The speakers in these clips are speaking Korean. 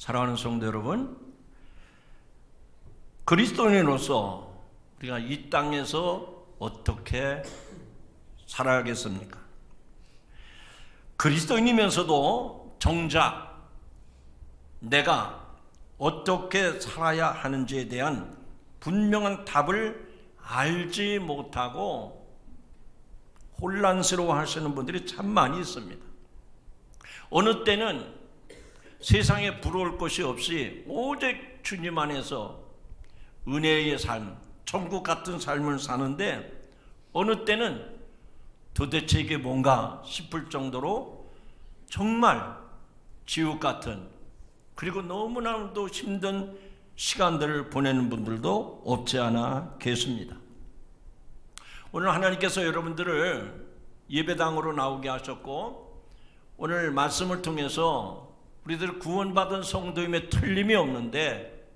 사랑하는 성도 여러분, 그리스도인으로서 우리가 이 땅에서 어떻게 살아야겠습니까? 그리스도인이면서도 정작 내가 어떻게 살아야 하는지에 대한 분명한 답을 알지 못하고 혼란스러워 하시는 분들이 참 많이 있습니다. 어느 때는 세상에 부러울 것이 없이 오직 주님 안에서 은혜의 삶, 천국 같은 삶을 사는데, 어느 때는 도대체 이게 뭔가 싶을 정도로 정말 지옥 같은, 그리고 너무나도 힘든 시간들을 보내는 분들도 없지 않아 계십니다. 오늘 하나님께서 여러분들을 예배당으로 나오게 하셨고, 오늘 말씀을 통해서 우리들 구원받은 성도임에 틀림이 없는데,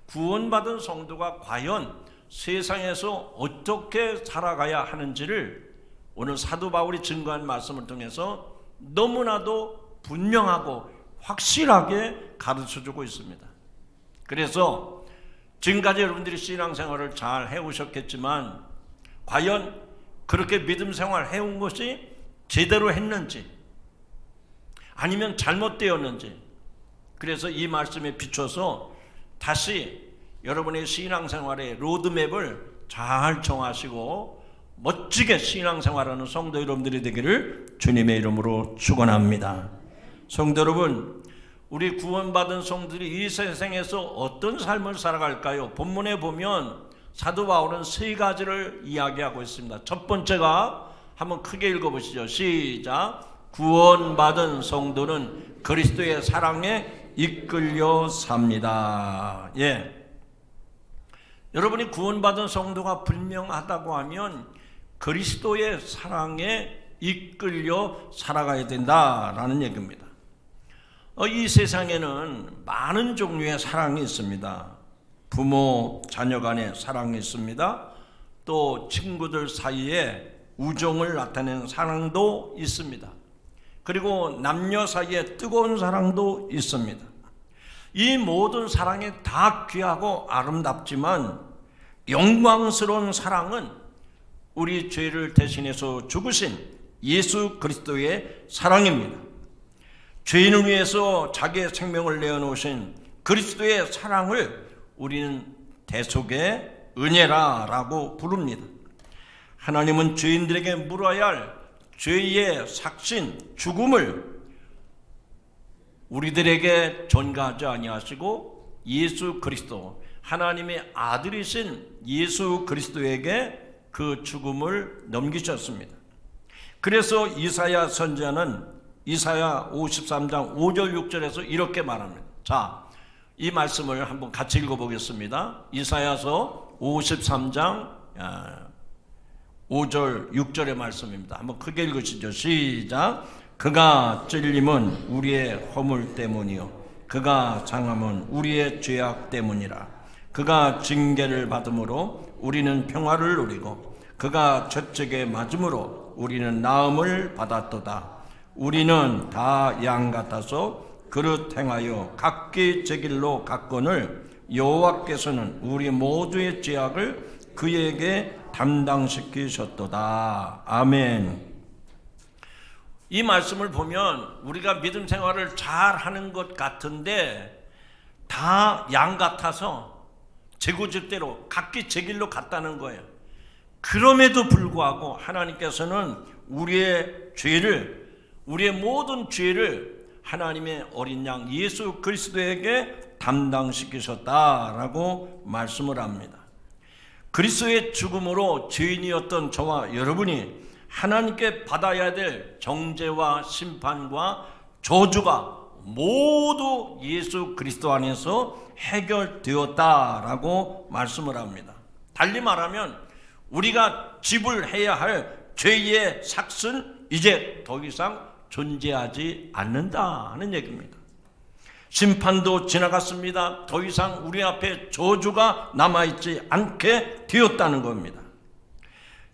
구원받은 성도가 과연 세상에서 어떻게 살아가야 하는지를 오늘 사도 바울이 증거한 말씀을 통해서 너무나도 분명하고 확실하게 가르쳐주고 있습니다. 그래서 지금까지 여러분들이 신앙생활을 잘 해오셨겠지만, 과연 그렇게 믿음 생활 해온 것이 제대로 했는지 아니면 잘못되었는지, 그래서 이 말씀에 비춰서 다시 여러분의 신앙생활의 로드맵을 잘 정하시고 멋지게 신앙생활하는 성도 여러분들이 되기를 주님의 이름으로 축원합니다. 성도 여러분, 우리 구원받은 성도들이 이 세상에서 어떤 삶을 살아갈까요? 본문에 보면 사도 바울은 세 가지를 이야기하고 있습니다. 첫 번째가, 한번 크게 읽어보시죠. 시작. 구원받은 성도는 그리스도의 사랑에 이끌려 삽니다. 여러분이 구원받은 성도가 분명하다고 하면 그리스도의 사랑에 이끌려 살아가야 된다라는 얘기입니다. 이 세상에는 많은 종류의 사랑이 있습니다. 부모, 자녀 간의 사랑이 있습니다. 또 친구들 사이에 우정을 나타내는 사랑도 있습니다. 그리고 남녀 사이에 뜨거운 사랑도 있습니다. 이 모든 사랑이 다 귀하고 아름답지만 영광스러운 사랑은 우리 죄를 대신해서 죽으신 예수 그리스도의 사랑입니다. 죄인을 위해서 자기의 생명을 내어놓으신 그리스도의 사랑을 우리는 대속의 은혜라고 부릅니다. 하나님은 죄인들에게 물어야 할 죄의 삭신, 죽음을 우리들에게 전가하지 아니하시고 예수 그리스도, 하나님의 아들이신 예수 그리스도에게 그 죽음을 넘기셨습니다. 그래서 이사야 선지자는 이사야 53장 5절 6절에서 이렇게 말합니다. 자, 이 말씀을 한번 같이 읽어보겠습니다. 이사야서 53장 5절 6절의 말씀입니다. 한번 크게 읽으시죠. 시작. 그가 찔림은 우리의 허물 때문이요 그가 상함은 우리의 죄악 때문이라. 그가 징계를 받음으로 우리는 평화를 누리고 그가 저쪽에 맞음으로 우리는 나음을 받았도다. 우리는 다 양 같아서 그릇 행하여 각기 제 길로 갔거늘 여호와께서는 우리 모두의 죄악을 그에게 담당시키셨도다. 아멘. 이 말씀을 보면 우리가 믿음 생활을 잘 하는 것 같은데 다 양 같아서 제고집대로 각기 제 길로 갔다는 거예요. 그럼에도 불구하고 하나님께서는 우리의 죄를, 우리의 모든 죄를 하나님의 어린 양 예수 그리스도에게 담당시키셨다라고 말씀을 합니다. 그리스도의 죽음으로 죄인이었던 저와 여러분이 하나님께 받아야 될 정죄와 심판과 저주가 모두 예수 그리스도 안에서 해결되었다라고 말씀을 합니다. 달리 말하면 우리가 지불해야 할 죄의 삭은 이제 더 이상 존재하지 않는다는 얘기입니다. 심판도 지나갔습니다. 더 이상 우리 앞에 저주가 남아있지 않게 되었다는 겁니다.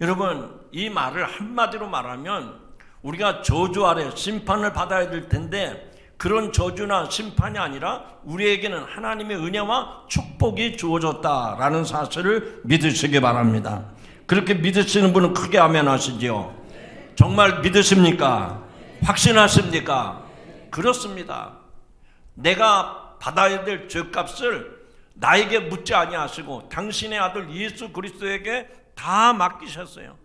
여러분, 이 말을 한마디로 말하면 우리가 저주 아래 심판을 받아야 될 텐데 그런 저주나 심판이 아니라 우리에게는 하나님의 은혜와 축복이 주어졌다라는 사실을 믿으시기 바랍니다. 그렇게 믿으시는 분은 크게 아멘 하시죠. 정말 믿으십니까? 확신하십니까? 그렇습니다. 내가 받아야 될 죄값을 나에게 묻지 아니하시고 당신의 아들 예수 그리스도에게 다 맡기셨어요.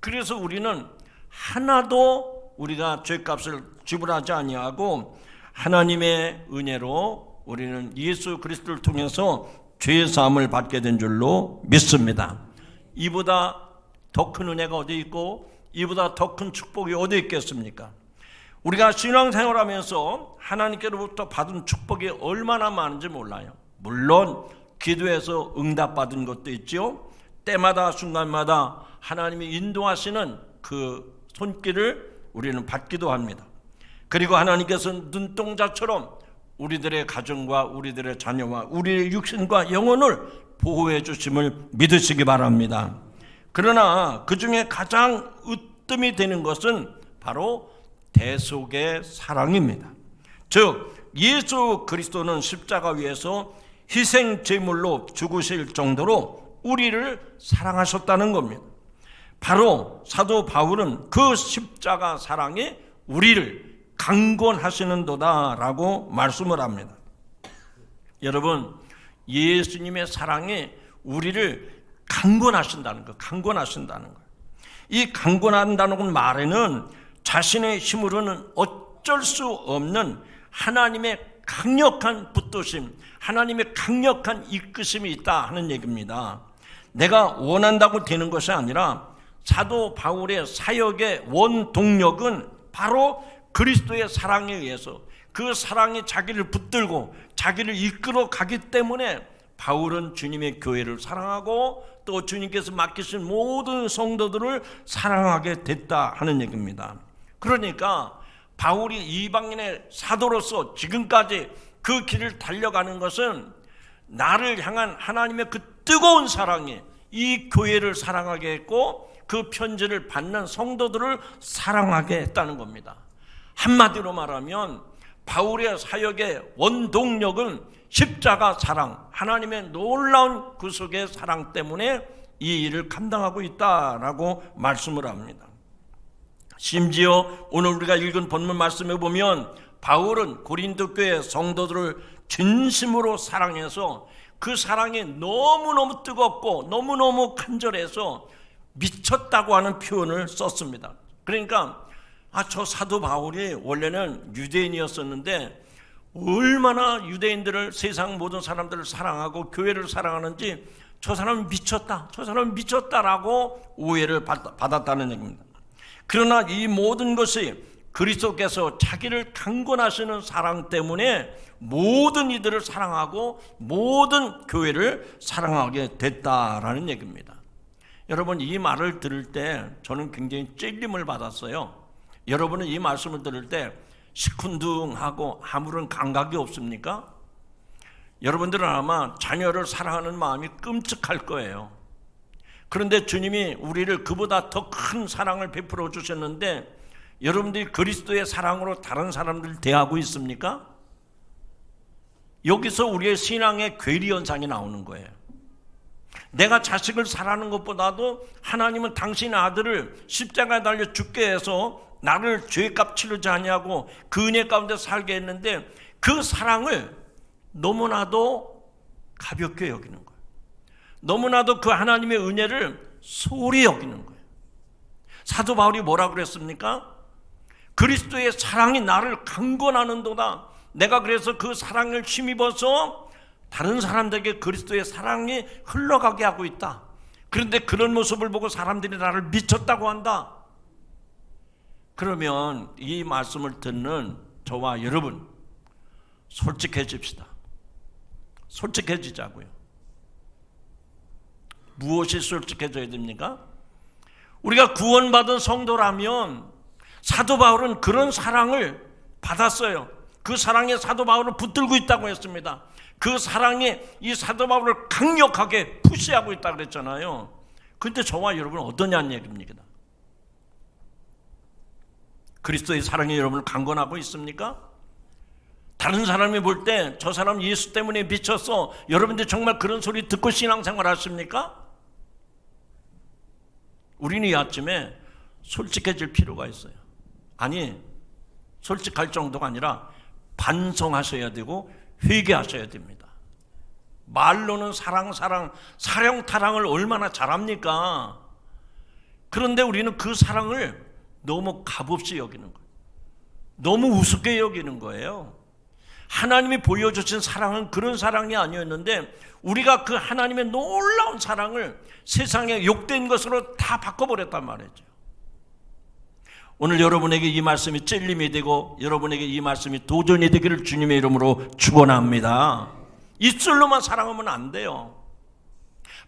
그래서 우리는 하나도 우리가 죄값을 지불하지 아니하고 하나님의 은혜로 우리는 예수 그리스도를 통해서 죄 사함을 받게 된 줄로 믿습니다. 이보다 더 큰 은혜가 어디 있고 이보다 더 큰 축복이 어디 있겠습니까? 우리가 신앙생활하면서 하나님께로부터 받은 축복이 얼마나 많은지 몰라요. 물론 기도해서 응답받은 것도 있죠. 때마다 순간마다 하나님이 인도하시는 그 손길을 우리는 받기도 합니다. 그리고 하나님께서 눈동자처럼 우리들의 가정과 우리들의 자녀와 우리의 육신과 영혼을 보호해 주심을 믿으시기 바랍니다. 그러나 그 중에 가장 으뜸이 되는 것은 바로 대속의 사랑입니다. 즉 예수 그리스도는 십자가 위에서 희생 제물로 죽으실 정도로 우리를 사랑하셨다는 겁니다. 바로 사도 바울은 그 십자가 사랑이 우리를 강권하시는도다라고 말씀을 합니다. 여러분, 예수님의 사랑이 우리를 강권하신다는 거, 강권하신다는 거. 이 강권한다는 말에는 자신의 힘으로는 어쩔 수 없는 하나님의 강력한 붙드심, 하나님의 강력한 이끄심이 있다 하는 얘기입니다. 내가 원한다고 되는 것이 아니라 사도 바울의 사역의 원동력은 바로 그리스도의 사랑에 의해서 그 사랑이 자기를 붙들고 자기를 이끌어 가기 때문에 바울은 주님의 교회를 사랑하고 또 주님께서 맡기신 모든 성도들을 사랑하게 됐다 하는 얘기입니다. 그러니까 바울이 이방인의 사도로서 지금까지 그 길을 달려가는 것은 나를 향한 하나님의 그 뜨거운 사랑이 이 교회를 사랑하게 했고 그 편지를 받는 성도들을 사랑하게 했다는 겁니다. 한마디로 말하면 바울의 사역의 원동력은 십자가 사랑, 하나님의 놀라운 구속의 사랑 때문에 이 일을 감당하고 있다라고 말씀을 합니다. 심지어 오늘 우리가 읽은 본문 말씀에 보면 바울은 고린도 교회 성도들을 진심으로 사랑해서 그 사랑이 너무너무 뜨겁고 너무너무 간절해서 미쳤다고 하는 표현을 썼습니다. 그러니까 저 사도 바울이 원래는 유대인이었었는데 얼마나 유대인들을, 세상 모든 사람들을 사랑하고 교회를 사랑하는지 저 사람은 미쳤다, 저 사람은 미쳤다라고 오해를 받았다는 얘기입니다. 그러나 이 모든 것이 그리스도께서 자기를 강권하시는 사랑 때문에 모든 이들을 사랑하고 모든 교회를 사랑하게 됐다라는 얘기입니다. 여러분, 이 말을 들을 때 저는 굉장히 찔림을 받았어요. 여러분은 이 말씀을 들을 때 시큰둥하고 아무런 감각이 없습니까? 여러분들은 아마 자녀를 사랑하는 마음이 끔찍할 거예요. 그런데 주님이 우리를 그보다 더 큰 사랑을 베풀어 주셨는데 여러분들이 그리스도의 사랑으로 다른 사람들을 대하고 있습니까? 여기서 우리의 신앙의 괴리 현상이 나오는 거예요. 내가 자식을 사랑하는 것보다도 하나님은 당신의 아들을 십자가에 달려 죽게 해서 나를 죄값 치르지 아니하고 그 은혜 가운데 살게 했는데 그 사랑을 너무나도 가볍게 여기는 거예요. 너무나도 그 하나님의 은혜를 소홀히 여기는 거예요. 사도 바울이 뭐라고 그랬습니까? 그리스도의 사랑이 나를 강권하는도다. 내가 그래서 그 사랑을 힘입어서 다른 사람들에게 그리스도의 사랑이 흘러가게 하고 있다. 그런데 그런 모습을 보고 사람들이 나를 미쳤다고 한다. 그러면 이 말씀을 듣는 저와 여러분 솔직해집시다. 솔직해지자고요. 무엇이 솔직해져야 됩니까? 우리가 구원받은 성도라면 사도 바울은 그런 사랑을 받았어요. 그 사랑에 사도 바울을 붙들고 있다고 했습니다. 그 사랑이 이 사도 바울을 강력하게 푸시하고 있다고 그랬잖아요. 그런데 저와 여러분은 어떠냐는 얘기입니다. 그리스도의 사랑이 여러분을 강권하고 있습니까? 다른 사람이 볼 때 저 사람 예수 때문에 미쳤어. 여러분들 정말 그런 소리 듣고 신앙생활 하십니까? 우리는 이 아침에 솔직해질 필요가 있어요. 아니, 솔직할 정도가 아니라 반성하셔야 되고 회개하셔야 됩니다. 말로는 사랑타랑을 얼마나 잘합니까? 그런데 우리는 그 사랑을 너무 값없이 여기는 거예요. 너무 우습게 여기는 거예요. 하나님이 보여주신 사랑은 그런 사랑이 아니었는데 우리가 그 하나님의 놀라운 사랑을 세상에 욕된 것으로 다 바꿔버렸단 말이죠. 오늘 여러분에게 이 말씀이 찔림이 되고 여러분에게 이 말씀이 도전이 되기를 주님의 이름으로 축원합니다. 입술로만 사랑하면 안 돼요.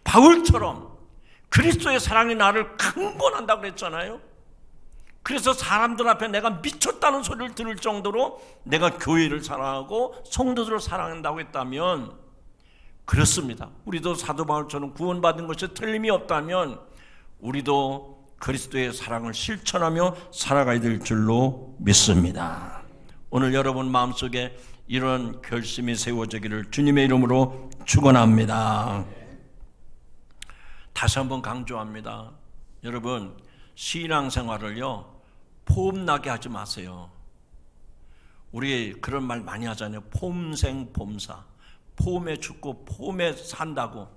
바울처럼 그리스도의 사랑이 나를 강권한다고 그랬잖아요. 그래서 사람들 앞에 내가 미쳤다는 소리를 들을 정도로 내가 교회를 사랑하고 성도들을 사랑한다고 했다면 그렇습니다. 우리도 사도 바울처럼 구원받은 것이 틀림이 없다면 우리도 그리스도의 사랑을 실천하며 살아가야 될 줄로 믿습니다. 오늘 여러분 마음속에 이런 결심이 세워지기를 주님의 이름으로 축원합니다. 다시 한번 강조합니다. 여러분, 신앙생활을요 폼나게 하지 마세요. 우리 그런 말 많이 하잖아요. 폼생폼사, 폼에 죽고 폼에 산다고.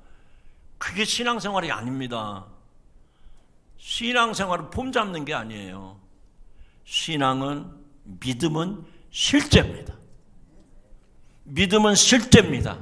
그게 신앙생활이 아닙니다. 신앙생활은 폼 잡는 게 아니에요. 신앙은, 믿음은 실제입니다. 믿음은 실제입니다.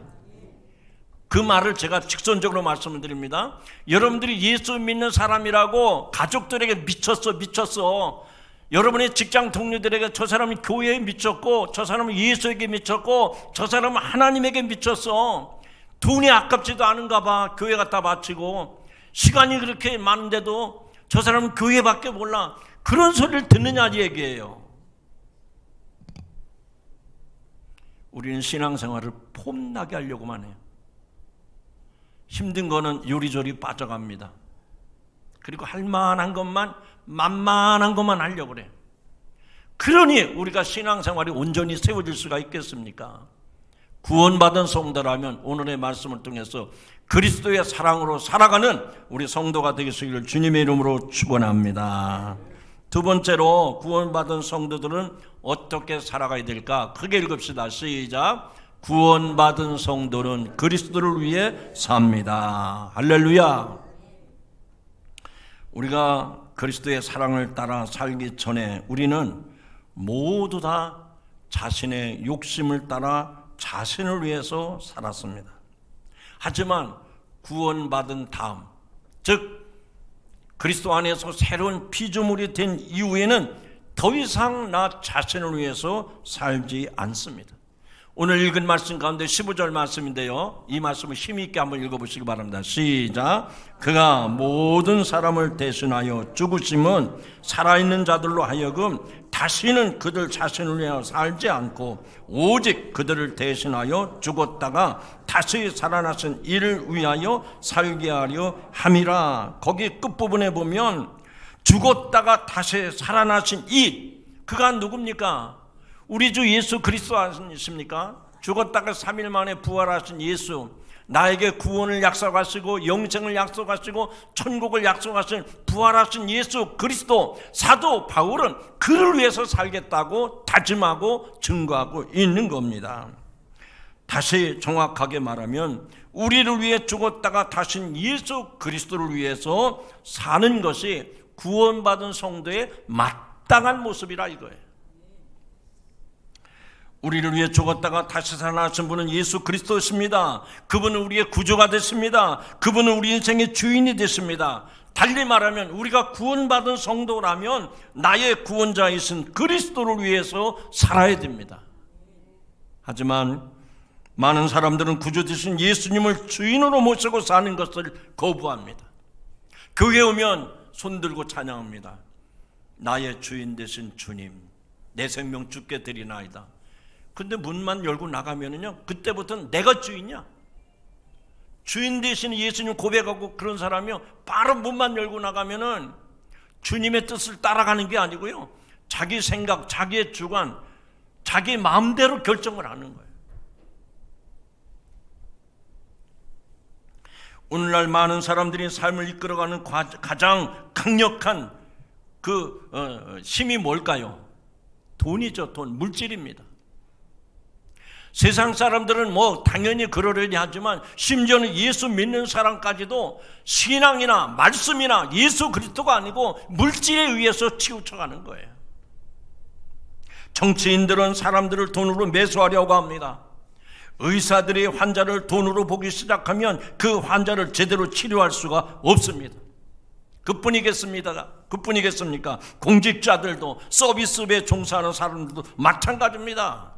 그 말을 제가 직선적으로 말씀을 드립니다. 여러분들이 예수 믿는 사람이라고 가족들에게 미쳤어. 여러분의 직장 동료들에게 저 사람은 교회에 미쳤고 저 사람은 예수에게 미쳤고 저 사람은 하나님에게 미쳤어. 돈이 아깝지도 않은가 봐. 교회 갖다 바치고 시간이 그렇게 많은데도 저 사람은 교회밖에 몰라. 그런 소리를 듣느냐 이 얘기예요. 우리는 신앙생활을 폼나게 하려고만 해요. 힘든 거는 요리조리 빠져갑니다. 그리고 할 만한 것만, 만만한 것만 하려고 그래요. 그러니 우리가 신앙생활이 온전히 세워질 수가 있겠습니까? 구원받은 성도라면 오늘의 말씀을 통해서 그리스도의 사랑으로 살아가는 우리 성도가 되시기를 주님의 이름으로 축원합니다. 두 번째로 구원받은 성도들은 어떻게 살아가야 될까? 크게 읽읍시다. 시작. 구원받은 성도는 그리스도를 위해 삽니다. 할렐루야. 우리가 그리스도의 사랑을 따라 살기 전에 우리는 모두 다 자신의 욕심을 따라 자신을 위해서 살았습니다. 하지만 구원받은 다음, 즉 그리스도 안에서 새로운 피조물이 된 이후에는 더 이상 나 자신을 위해서 살지 않습니다. 오늘 읽은 말씀 가운데 15절 말씀인데요, 이 말씀을 힘 있게 한번 읽어보시기 바랍니다. 시작. 그가 모든 사람을 대신하여 죽으심은 살아있는 자들로 하여금 다시는 그들 자신을 위하여 살지 않고 오직 그들을 대신하여 죽었다가 다시 살아나신 이를 위하여 살게 하려 함이라. 거기 끝부분에 보면 죽었다가 다시 살아나신 이, 그가 누굽니까? 우리 주 예수 그리스도 아니십니까? 죽었다가 3일 만에 부활하신 예수, 나에게 구원을 약속하시고 영생을 약속하시고 천국을 약속하신 부활하신 예수 그리스도. 사도 바울은 그를 위해서 살겠다고 다짐하고 증거하고 있는 겁니다. 다시 정확하게 말하면 우리를 위해 죽었다가 다신 예수 그리스도를 위해서 사는 것이 구원받은 성도의 마땅한 모습이라 이거예요. 우리를 위해 죽었다가 다시 살아나신 분은 예수 그리스도십니다. 그분은 우리의 구주가 됐습니다. 그분은 우리 인생의 주인이 됐습니다. 달리 말하면 우리가 구원받은 성도라면 나의 구원자이신 그리스도를 위해서 살아야 됩니다. 하지만 많은 사람들은 구주 되신 예수님을 주인으로 모시고 사는 것을 거부합니다. 교회에 오면 손들고 찬양합니다. 나의 주인 되신 주님, 내 생명 주께 드리나이다. 근데 문만 열고 나가면은요, 그때부터는 내가 주인이야. 주인 되시는 예수님 고백하고 그런 사람이요, 바로 문만 열고 나가면은 주님의 뜻을 따라가는 게 아니고요, 자기 생각, 자기의 주관, 자기 마음대로 결정을 하는 거예요. 오늘날 많은 사람들이 삶을 이끌어가는 가장 강력한 힘이 뭘까요? 돈이죠. 돈, 물질입니다. 세상 사람들은 당연히 그러려니 하지만 심지어는 예수 믿는 사람까지도 신앙이나 말씀이나 예수 그리스도가 아니고 물질에 의해서 치우쳐가는 거예요. 정치인들은 사람들을 돈으로 매수하려고 합니다. 의사들이 환자를 돈으로 보기 시작하면 그 환자를 제대로 치료할 수가 없습니다. 그뿐이겠습니까? 공직자들도, 서비스업에 종사하는 사람들도 마찬가지입니다.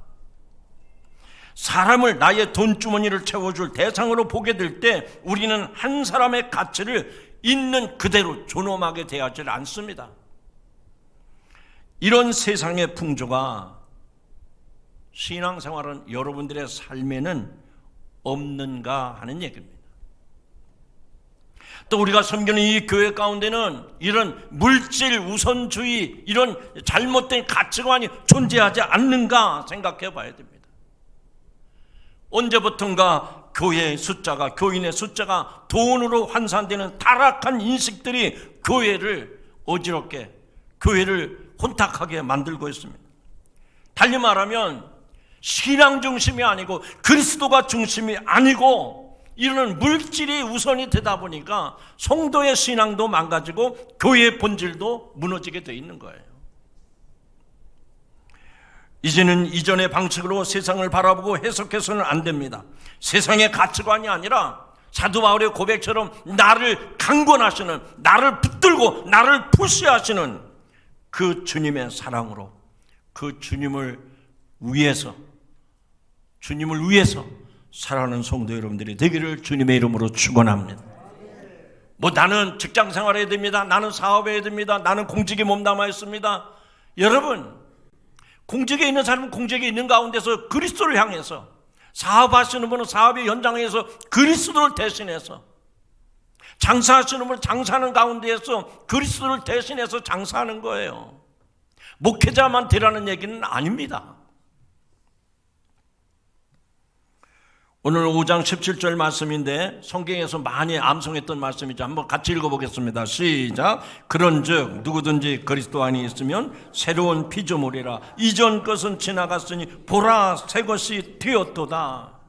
사람을 나의 돈주머니를 채워줄 대상으로 보게 될 때 우리는 한 사람의 가치를 있는 그대로 존엄하게 대하지 않습니다. 이런 세상의 풍조가 신앙생활은 여러분들의 삶에는 없는가 하는 얘기입니다. 또 우리가 섬기는 이 교회 가운데는 이런 물질 우선주의, 이런 잘못된 가치관이 존재하지 않는가 생각해 봐야 됩니다. 언제부턴가 교인의 숫자가 돈으로 환산되는 타락한 인식들이 교회를 어지럽게, 교회를 혼탁하게 만들고 있습니다. 달리 말하면 신앙 중심이 아니고 그리스도가 중심이 아니고 이런 물질이 우선이 되다 보니까 성도의 신앙도 망가지고 교회의 본질도 무너지게 돼 있는 거예요. 이제는 이전의 방식으로 세상을 바라보고 해석해서는 안 됩니다. 세상의 가치관이 아니라 사도 바울의 고백처럼 나를 강권하시는, 나를 붙들고 나를 푸시하시는 그 주님의 사랑으로, 그 주님을 위해서 살아가는 성도 여러분들이 되기를 주님의 이름으로 축원합니다. 나는 직장 생활해야 됩니다. 나는 사업해야 됩니다. 나는 공직에 몸담아 있습니다. 여러분, 공직에 있는 사람은 공직에 있는 가운데서 그리스도를 향해서, 사업하시는 분은 사업의 현장에서 그리스도를 대신해서, 장사하시는 분은 장사하는 가운데에서 그리스도를 대신해서 장사하는 거예요. 목회자만 되라는 얘기는 아닙니다. 오늘 5장 17절 말씀인데 성경에서 많이 암송했던 말씀이죠. 한번 같이 읽어보겠습니다. 시작. 그런즉 누구든지 그리스도 안에 있으면 새로운 피조물이라. 이전 것은 지나갔으니 보라 새 것이 되었도다.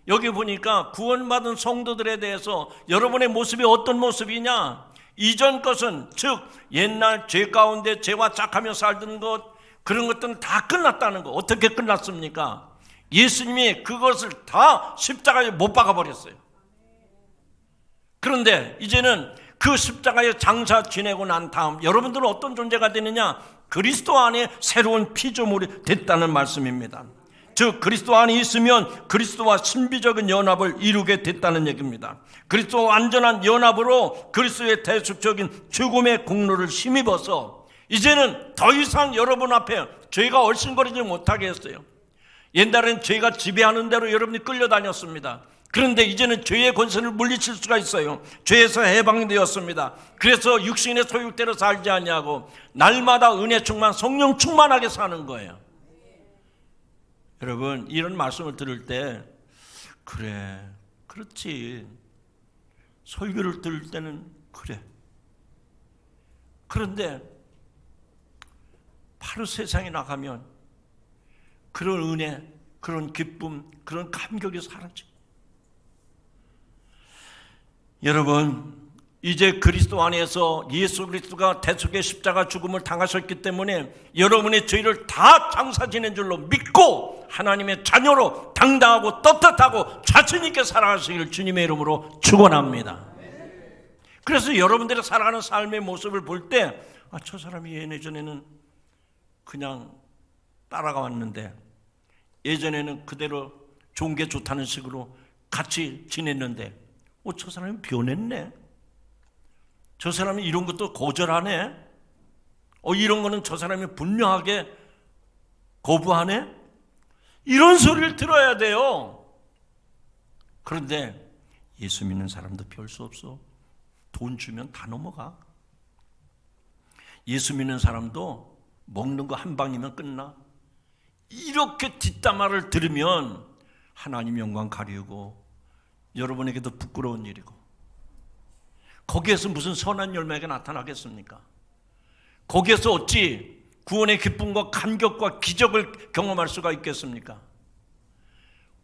여기 보니까 구원받은 성도들에 대해서 여러분의 모습이 어떤 모습이냐? 이전 것은, 즉 옛날 죄 가운데 죄와 짝하며 살던 것, 그런 것들은 다 끝났다는 거. 어떻게 끝났습니까? 예수님이 그것을 다 십자가에 못 박아버렸어요. 그런데 이제는 그 십자가에 장사 지내고 난 다음 여러분들은 어떤 존재가 되느냐? 그리스도 안에 새로운 피조물이 됐다는 말씀입니다. 즉 그리스도 안에 있으면 그리스도와 신비적인 연합을 이루게 됐다는 얘기입니다. 그리스도와 완전한 연합으로 그리스도의 대속적인 죽음의 공로를 힘입어서 이제는 더 이상 여러분 앞에 죄가 얼씬거리지 못하게 했어요. 옛날엔 죄가 지배하는 대로 여러분이 끌려다녔습니다. 그런데 이제는 죄의 권세를 물리칠 수가 있어요. 죄에서 해방되었습니다. 그래서 육신의 소욕대로 살지 않냐고 날마다 은혜 충만, 성령 충만하게 사는 거예요. 여러분, 이런 말씀을 들을 때 그래, 그렇지. 설교를 들을 때는 그래. 그런데 바로 세상에 나가면 그런 은혜, 그런 기쁨, 그런 감격이 사라져. 여러분, 이제 그리스도 안에서 예수 그리스도가 대속의 십자가 죽음을 당하셨기 때문에 여러분의 죄를 다 장사 지낸 줄로 믿고 하나님의 자녀로 당당하고 떳떳하고 자신 있게 살아가시기를 주님의 이름으로 축원합니다. 그래서 여러분들이 살아가는 삶의 모습을 볼 때 저 사람이 예전에는 그냥 따라가 왔는데, 예전에는 그대로 좋은 게 좋다는 식으로 같이 지냈는데 저 사람이 변했네. 저 사람이 이런 것도 거절하네. 이런 거는 저 사람이 분명하게 거부하네. 이런 소리를 들어야 돼요. 그런데 예수 믿는 사람도 별 수 없어. 돈 주면 다 넘어가. 예수 믿는 사람도 먹는 거 한 방이면 끝나. 이렇게 뒷담화를 들으면 하나님 영광 가리우고 여러분에게도 부끄러운 일이고, 거기에서 무슨 선한 열매가 나타나겠습니까? 거기에서 어찌 구원의 기쁨과 감격과 기적을 경험할 수가 있겠습니까?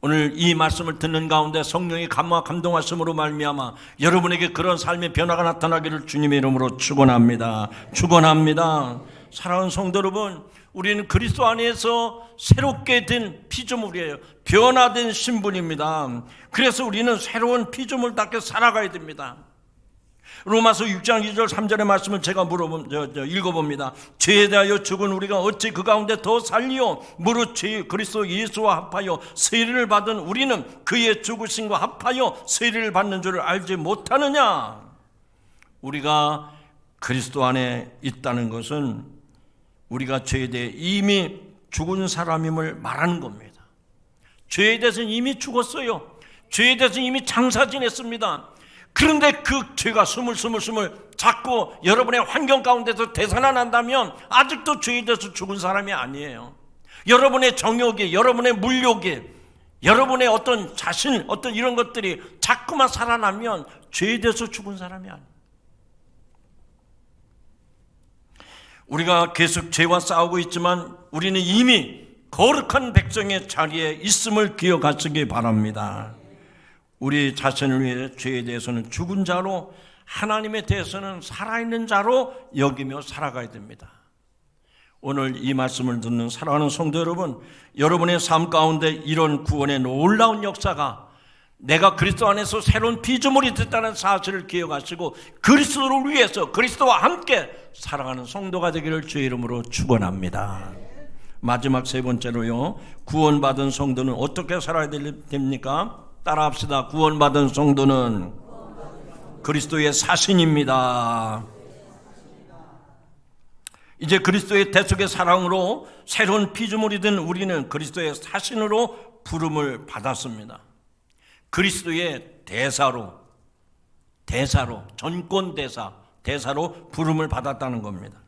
오늘 이 말씀을 듣는 가운데 성령이 감화 감동하심으로 말미암아 여러분에게 그런 삶의 변화가 나타나기를 주님의 이름으로 축원합니다. 축원합니다. 사랑하는 성도 여러분, 우리는 그리스도 안에서 새롭게 된 피조물이에요. 변화된 신분입니다. 그래서 우리는 새로운 피조물답게 살아가야 됩니다. 로마서 6장 2절 3절의 말씀을 제가 읽어봅니다. 죄에 대하여 죽은 우리가 어찌 그 가운데 더 살리요? 무릇 죄 그리스도 예수와 합하여 세례를 받은 우리는 그의 죽으심과 합하여 세례를 받는 줄을 알지 못하느냐? 우리가 그리스도 안에 있다는 것은 우리가 죄에 대해 이미 죽은 사람임을 말하는 겁니다. 죄에 대해서는 이미 죽었어요. 죄에 대해서는 이미 장사 지냈습니다. 그런데 그 죄가 스물스물 자꾸 여러분의 환경 가운데서 되살아난다면 아직도 죄에 대해서 죽은 사람이 아니에요. 여러분의 정욕이, 여러분의 물욕이, 여러분의 어떤 자신, 어떤 이런 것들이 자꾸만 살아나면 죄에 대해서 죽은 사람이 아니에요. 우리가 계속 죄와 싸우고 있지만 우리는 이미 거룩한 백성의 자리에 있음을 기억하시기 바랍니다. 우리 자신을 위해 죄에 대해서는 죽은 자로, 하나님에 대해서는 살아있는 자로 여기며 살아가야 됩니다. 오늘 이 말씀을 듣는 사랑하는 성도 여러분, 여러분의 삶 가운데 이런 구원의 놀라운 역사가, 내가 그리스도 안에서 새로운 피조물이 됐다는 사실을 기억하시고 그리스도를 위해서 그리스도와 함께 살아가는 성도가 되기를 주의 이름으로 축원합니다. 마지막 세 번째로요, 구원받은 성도는 어떻게 살아야 됩니까? 따라합시다. 구원받은 성도는 그리스도의 사신입니다. 이제 그리스도의 대속의 사랑으로 새로운 피조물이 된 우리는 그리스도의 사신으로 부름을 받았습니다. 그리스도의 대사로 대사로 부름을 받았다는 겁니다.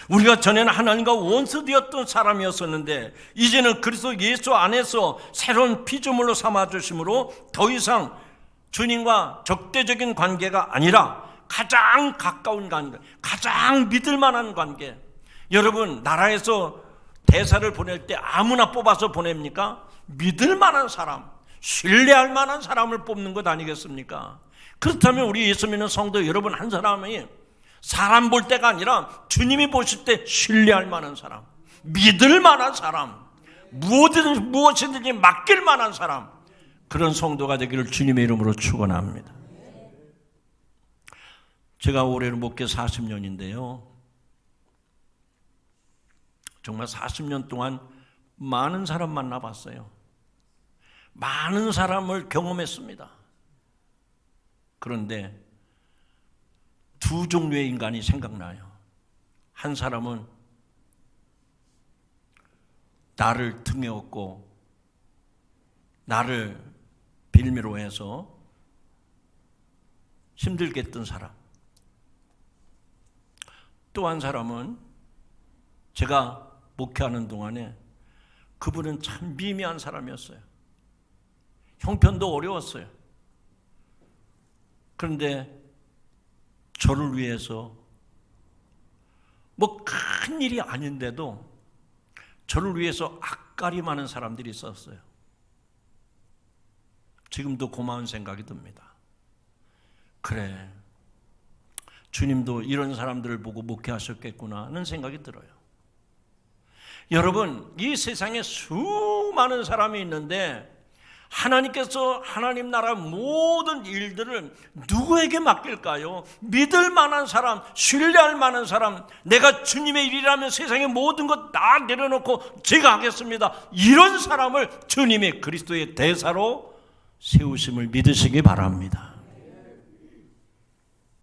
우리가 전에는 하나님과 원수되었던 사람이었었는데 이제는 그리스도 예수 안에서 새로운 피조물로 삼아주심으로 더 이상 주님과 적대적인 관계가 아니라 가장 가까운 관계, 가장 믿을 만한 관계. 여러분, 나라에서 대사를 보낼 때 아무나 뽑아서 보냅니까? 믿을 만한 사람, 신뢰할 만한 사람을 뽑는 것 아니겠습니까? 그렇다면 우리 예수 믿는 성도 여러분 한 사람이 사람 볼 때가 아니라 주님이 보실 때 신뢰할 만한 사람, 믿을 만한 사람, 무엇이든지 맡길 만한 사람, 그런 성도가 되기를 주님의 이름으로 축원합니다. 제가 올해는 목회 40년인데요. 정말 40년 동안 많은 사람 만나봤어요. 많은 사람을 경험했습니다. 그런데 두 종류의 인간이 생각나요. 한 사람은 나를 등에 업고 나를 빌미로 해서 힘들게 했던 사람. 또 한 사람은 제가 목회하는 동안에 그분은 참 미미한 사람이었어요. 형편도 어려웠어요. 그런데 저를 위해서 뭐 큰 일이 아닌데도 저를 위해서 앞가림 하는 사람들이 있었어요. 지금도 고마운 생각이 듭니다. 그래, 주님도 이런 사람들을 보고 목회하셨겠구나 하는 생각이 들어요. 여러분, 이 세상에 수많은 사람이 있는데 하나님께서 하나님 나라 모든 일들을 누구에게 맡길까요? 믿을 만한 사람, 신뢰할 만한 사람, 내가 주님의 일이라면 세상의 모든 것 다 내려놓고 제가 하겠습니다, 이런 사람을 주님의 그리스도의 대사로 세우심을 믿으시기 바랍니다.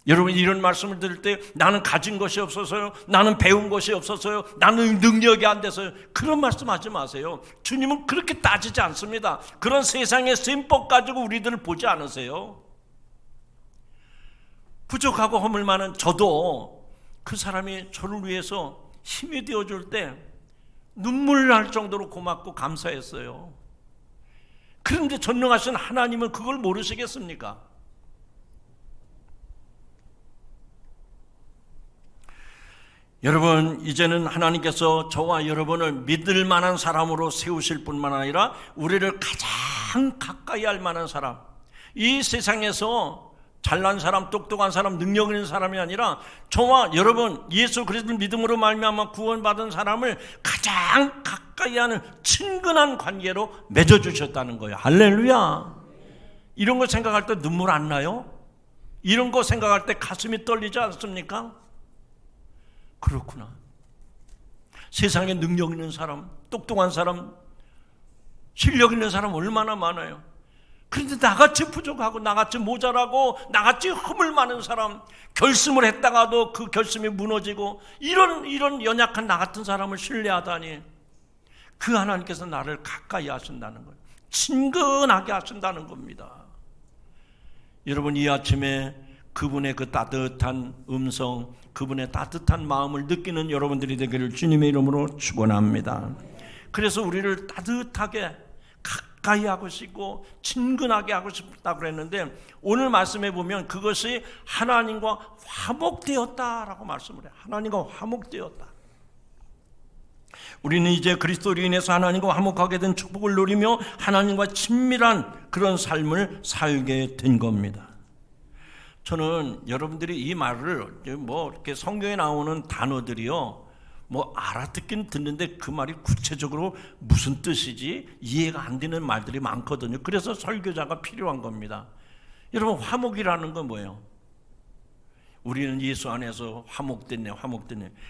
여러분, 이런 말씀을 들을 때 나는 가진 것이 없어서요, 나는 배운 것이 없어서요, 나는 능력이 안 돼서요, 그런 말씀하지 마세요. 주님은 그렇게 따지지 않습니다. 그런 세상의 셈법 가지고 우리들을 보지 않으세요. 부족하고 허물 많은 저도 그 사람이 저를 위해서 힘이 되어줄 때 눈물 날 정도로 고맙고 감사했어요. 그런데 전능하신 하나님은 그걸 모르시겠습니까? 여러분, 이제는 하나님께서 저와 여러분을 믿을 만한 사람으로 세우실 뿐만 아니라 우리를 가장 가까이 할 만한 사람, 이 세상에서 잘난 사람, 똑똑한 사람, 능력 있는 사람이 아니라 저와 여러분 예수 그리스도를 믿음으로 말미암아 구원받은 사람을 가장 가까이 하는 친근한 관계로 맺어주셨다는 거예요. 할렐루야. 이런 거 생각할 때 눈물 안 나요? 이런 거 생각할 때 가슴이 떨리지 않습니까? 그렇구나. 세상에 능력 있는 사람, 똑똑한 사람, 실력 있는 사람 얼마나 많아요. 그런데 나같이 부족하고 나같이 모자라고 나같이 허물 많은 사람, 결심을 했다가도 그 결심이 무너지고 이런 연약한 나 같은 사람을 신뢰하다니, 그 하나님께서 나를 가까이 하신다는 거예요. 친근하게 하신다는 겁니다. 여러분, 이 아침에 그분의 그 따뜻한 음성, 그분의 따뜻한 마음을 느끼는 여러분들이 되기를 주님의 이름으로 축원합니다. 그래서 우리를 따뜻하게 가까이 하고 싶고 친근하게 하고 싶다고 그랬는데, 오늘 말씀에 보면 그것이 하나님과 화목되었다라고 말씀을 해요. 하나님과 화목되었다. 우리는 이제 그리스도로 인해서 하나님과 화목하게 된 축복을 누리며 하나님과 친밀한 그런 삶을 살게 된 겁니다. 저는 여러분들이 이 말을 이렇게 성경에 나오는 단어들이요, 알아듣긴 듣는데 그 말이 구체적으로 무슨 뜻이지 이해가 안 되는 말들이 많거든요. 그래서 설교자가 필요한 겁니다. 여러분, 화목이라는 건 뭐예요? 우리는 예수 안에서 화목됐네.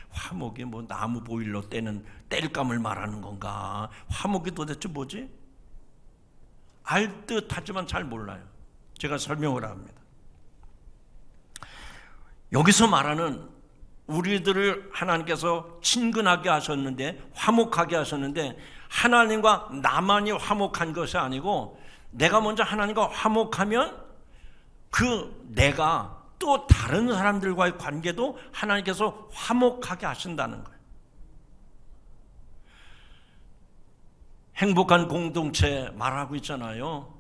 화목이 나무 보일러 떼는 땔감을 말하는 건가? 화목이 도대체 뭐지? 알 듯하지만 잘 몰라요. 제가 설명을 합니다. 여기서 말하는 우리들을 하나님께서 친근하게 하셨는데, 화목하게 하셨는데, 하나님과 나만이 화목한 것이 아니고 내가 먼저 하나님과 화목하면 그 내가 또 다른 사람들과의 관계도 하나님께서 화목하게 하신다는 거예요. 행복한 공동체 말하고 있잖아요.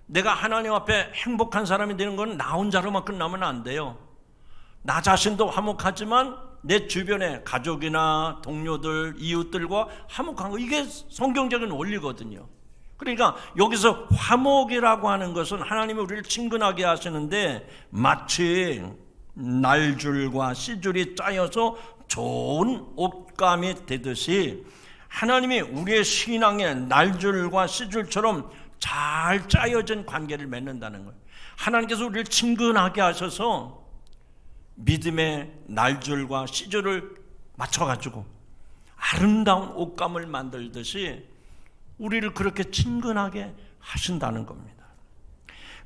내가 하나님 앞에 행복한 사람이 되는 건 나 혼자로만 끝나면 안 돼요. 나 자신도 화목하지만 내 주변의 가족이나 동료들, 이웃들과 화목한 거, 이게 성경적인 원리거든요. 그러니까 여기서 화목이라고 하는 것은 하나님이 우리를 친근하게 하시는데, 마치 날줄과 씨줄이 짜여서 좋은 옷감이 되듯이 하나님이 우리의 신앙의 날줄과 씨줄처럼 잘 짜여진 관계를 맺는다는 거예요. 하나님께서 우리를 친근하게 하셔서 믿음의 날줄과 씨줄을 맞춰가지고 아름다운 옷감을 만들듯이 우리를 그렇게 친근하게 하신다는 겁니다.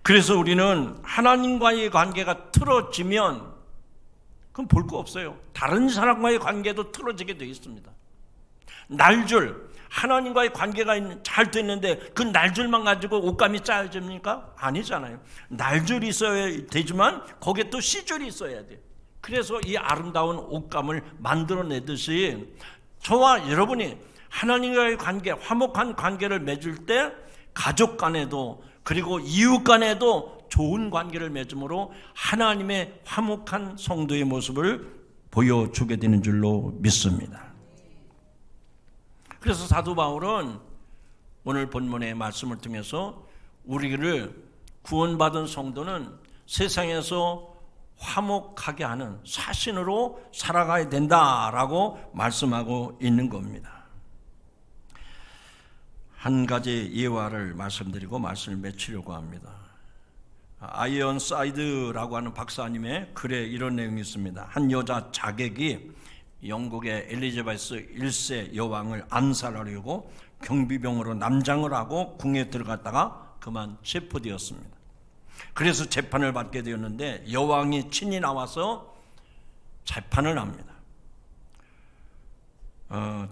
그래서 우리는 하나님과의 관계가 틀어지면 그건 볼 거 없어요. 다른 사람과의 관계도 틀어지게 되어 있습니다. 날줄, 하나님과의 관계가 잘 됐는데 그 날줄만 가지고 옷감이 짜여집니까? 아니잖아요. 날줄이 있어야 되지만 거기에 또 씨줄이 있어야 돼요. 그래서 이 아름다운 옷감을 만들어내듯이 저와 여러분이 하나님과의 관계, 화목한 관계를 맺을 때 가족 간에도 그리고 이웃 간에도 좋은 관계를 맺음으로 하나님의 화목한 성도의 모습을 보여주게 되는 줄로 믿습니다. 그래서 사도 바울은 오늘 본문의 말씀을 통해서 우리를 구원받은 성도는 세상에서 화목하게 하는 사신으로 살아가야 된다라고 말씀하고 있는 겁니다. 한 가지 예화를 말씀드리고 말씀을 맺히려고 합니다. 아이언사이드라고 하는 박사님의 글에 이런 내용이 있습니다. 한 여자 자객이 영국의 엘리자베스 1세 여왕을 암살하려고 경비병으로 남장을 하고 궁에 들어갔다가 그만 체포되었습니다. 그래서 재판을 받게 되었는데 여왕이 친히 나와서 재판을 합니다.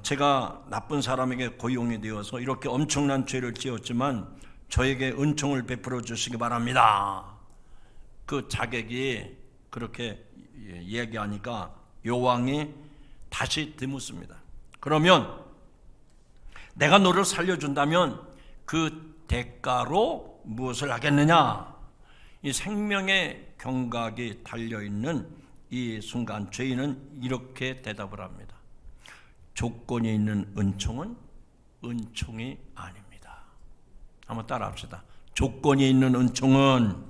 제가 나쁜 사람에게 고용이 되어서 이렇게 엄청난 죄를 지었지만 저에게 은총을 베풀어 주시기 바랍니다. 그 자객이 그렇게 얘기하니까 여왕이 다시 되묻습니다. 그러면 내가 너를 살려준다면 그 대가로 무엇을 하겠느냐? 이 생명의 경각이 달려있는 이 순간 죄인은 이렇게 대답을 합니다. 조건이 있는 은총은 은총이 아닙니다. 한번 따라합시다. 조건이 있는 은총은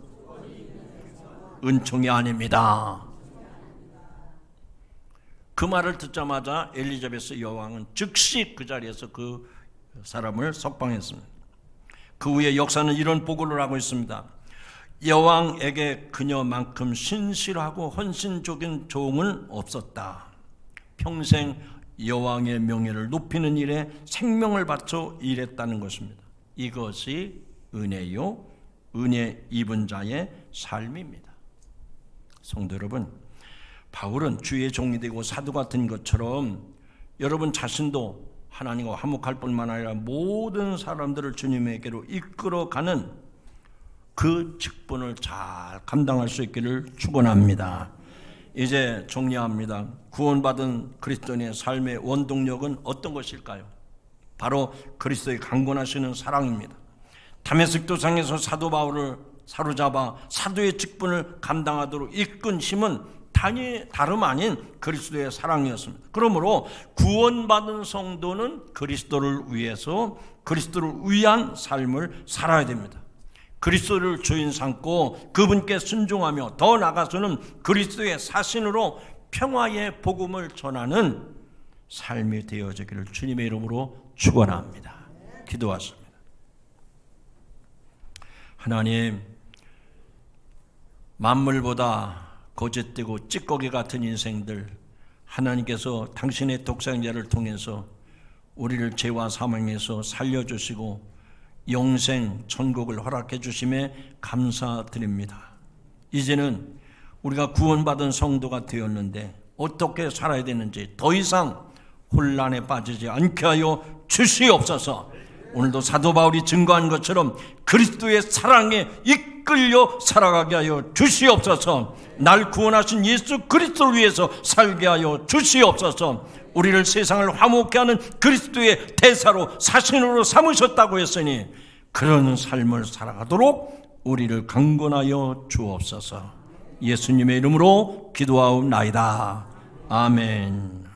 은총이 아닙니다. 그 말을 듣자마자 엘리자베스 여왕은 즉시 그 자리에서 그 사람을 석방했습니다. 그 후에 역사는 이런 보고를 하고 있습니다. 여왕에게 그녀만큼 신실하고 헌신적인 종은 없었다. 평생 여왕의 명예를 높이는 일에 생명을 바쳐 일했다는 것입니다. 이것이 은혜요, 은혜 입은 자의 삶입니다. 성도 여러분, 바울은 주의 종이 되고 사도가 된 것처럼 여러분 자신도 하나님과 화목할 뿐만 아니라 모든 사람들을 주님에게로 이끌어가는 그 직분을 잘 감당할 수 있기를 축원합니다. 이제 정리합니다. 구원받은 그리스도인의 삶의 원동력은 어떤 것일까요? 바로 그리스도의 강권하시는 사랑입니다. 다메섹 도상에서 사도 바울을 사로잡아 사도의 직분을 감당하도록 이끈 힘은 다름 아닌 그리스도의 사랑이었습니다. 그러므로 구원받은 성도는 그리스도를 위해서 그리스도를 위한 삶을 살아야 됩니다. 그리스도를 주인 삼고 그분께 순종하며 더 나아가서는 그리스도의 사신으로 평화의 복음을 전하는 삶이 되어지기를 주님의 이름으로 축원합니다. 기도하십니다. 하나님, 만물보다 거짓되고 찌꺼기 같은 인생들, 하나님께서 당신의 독생자를 통해서 우리를 죄와 사망에서 살려주시고 영생 천국을 허락해 주심에 감사드립니다. 이제는 우리가 구원받은 성도가 되었는데 어떻게 살아야 되는지 더 이상 혼란에 빠지지 않게 하여 주시옵소서. 오늘도 사도 바울이 증거한 것처럼 그리스도의 사랑에 이끌려 살아가게 하여 주시옵소서. 날 구원하신 예수 그리스도를 위해서 살게 하여 주시옵소서. 우리를 세상을 화목케 하는 그리스도의 대사로 사신으로 삼으셨다고 했으니 그런 삶을 살아가도록 우리를 강권하여 주옵소서. 예수님의 이름으로 기도하옵나이다. 아멘.